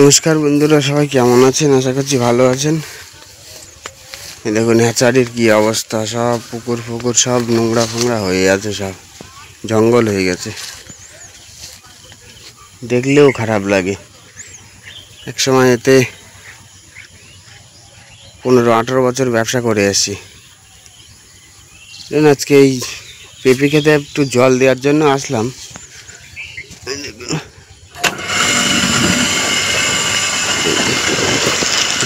নমস্কার বন্ধুরা, সবাই কেমন আছেন? আশা করছি ভালো আছেন। দেখুন হ্যাচারির কি অবস্থা, সব পুকুর ফুকুর সব নোংরা ফোংরা হয়ে আছে, সব জঙ্গল হয়ে গেছে। দেখলেও খারাপ লাগে। একসময় এতে 15-18 বছর ব্যবসা করে আসছি। আজকে এই পেঁপে খেতে একটু জল দেওয়ার জন্য আসলাম।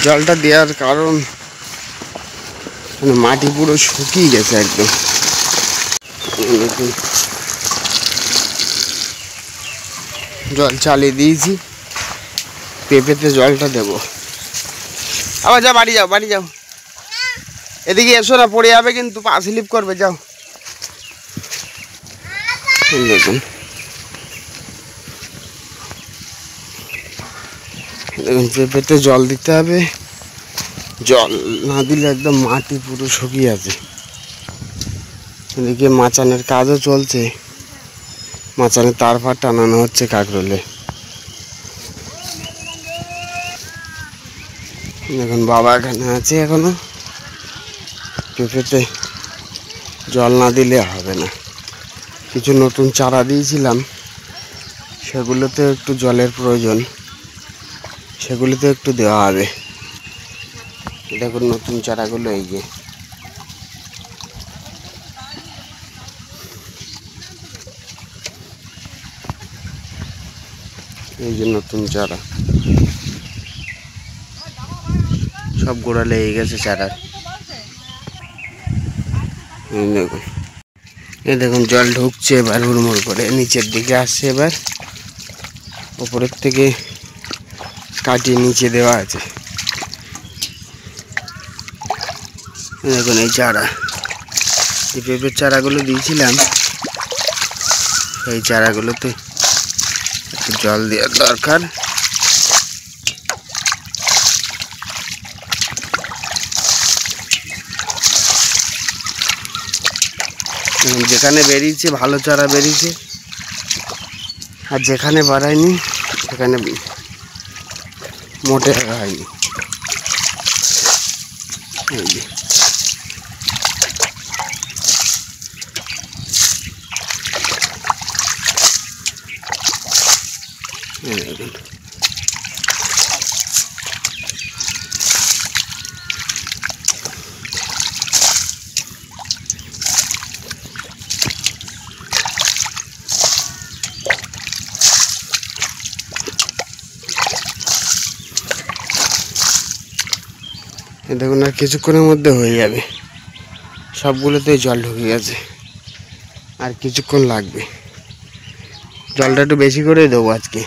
জলটা দেওয়ার কারণ মাটি পুরো শুকিয়ে গেছে একদম। জল চালিয়ে দিয়েছি, পেঁপেতে জলটা দেব। আবার যাও, বাড়ি যাও, বাড়ি যাও। এদিকে এসো না, পড়ে যাবে কিন্তু, পা স্লিপ করবে। যাও। দেখুন দেখুন পেঁপেতে জল দিতে হবে। জল না দিলে একদম মাটি পুরো শুকিয়ে আছে। এদিকে মাচানের কাজও চলছে, মাচানের তার ফার টানানো হচ্ছে কাকরোলে। দেখুন বাবা এখানে আছে এখনো। পেঁপেতে জল না দিলে হবে না। কিছু নতুন চারা দিয়েছিলাম, সেগুলোতে একটু জলের প্রয়োজন, সেগুলোতে একটু দেওয়া হবে। দেখুন নতুন চারাগুলো এই যে, এই যে নতুন চারা, সব গোড়া লেগে গেছে চারার। দেখুন এই দেখুন জল ঢুকছে এবার হুড়মুড় করে, নিচের দিকে আসছে। এবার উপরের থেকে কাটিয়ে নিচে দেওয়া আছে। দেখুন এই চারা, এই পেঁপের চারাগুলো দিয়েছিলাম, এই চারাগুলোতে একটু জল দেওয়ার দরকার। যেখানে বেরিয়েছে ভালো চারা বেরিয়েছে, আর যেখানে বাড়ায়নি সেখানে মোটে হয়নি। দেখুন আর কিছুক্ষণের মধ্যে হয়ে যাবে, সবগুলোতে জল ঢুকে গেছে, আর কিছুক্ষণ লাগবে। জলটা একটু বেশি করে দেবো আজকে,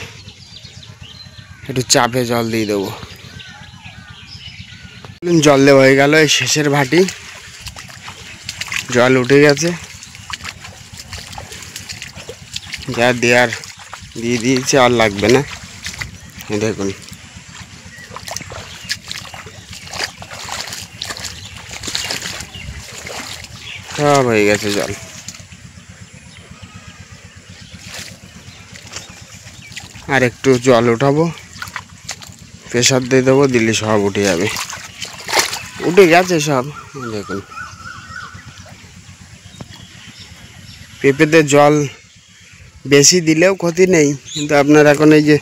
একটু চাপে জল দিয়ে দেবো। জল দেওয়া হয়ে গেল, এই শেষের ভাটি জল উঠে গেছে, যা দেওয়ার দিয়ে দিয়েছে, আর লাগবে না। দেখুন সব হয়ে গেছে জল। আর একটু জল উঠাবো, প্রেসার দিয়ে দেবো, দিলে সব উঠে যাবে। উঠে গেছে সব। দেখুন পেঁপেতে জল বেশি দিলেও ক্ষতি নেই, কিন্তু আপনার এখন এই যে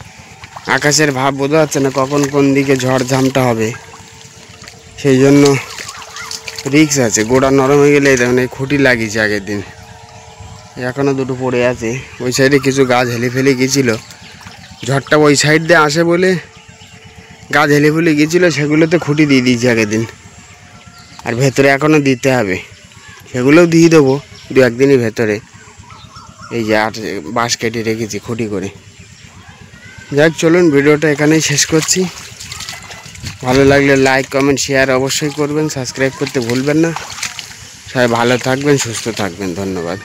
আকাশের ভাব বোঝা যাচ্ছে না, কখন কোন দিকে ঝড় ঝামটা হবে, সেই জন্য রিক্স আছে। গোড়া নরম হয়ে গেলে দেখুন এই খুঁটি লাগিয়েছে আগের দিন, এখনও দুটো পড়ে আছে। ওই সাইডে কিছু গাছ হেলে ফেলে গিয়েছিলো, ঝড়টা ওই সাইড দিয়ে আসে বলে গাছ হেলে ফেলে গিয়েছিলো, সেগুলোতে খুঁটি দিয়ে দিয়েছি আগের দিন। আর ভেতরে এখনও দিতে হবে, সেগুলোও দিয়ে দেবো 2-1 দিনের ভেতরে। এই যে আর বাঁশ কেটে রেখেছি খুঁটি করে। যাক চলুন, ভিডিওটা এখানেই শেষ করছি। ভালো লাগলে লাইক কমেন্ট শেয়ার অবশ্যই করবেন, সাবস্ক্রাইব করতে ভুলবেন না। সবাই ভালো থাকবেন, সুস্থ থাকবেন, ধন্যবাদ।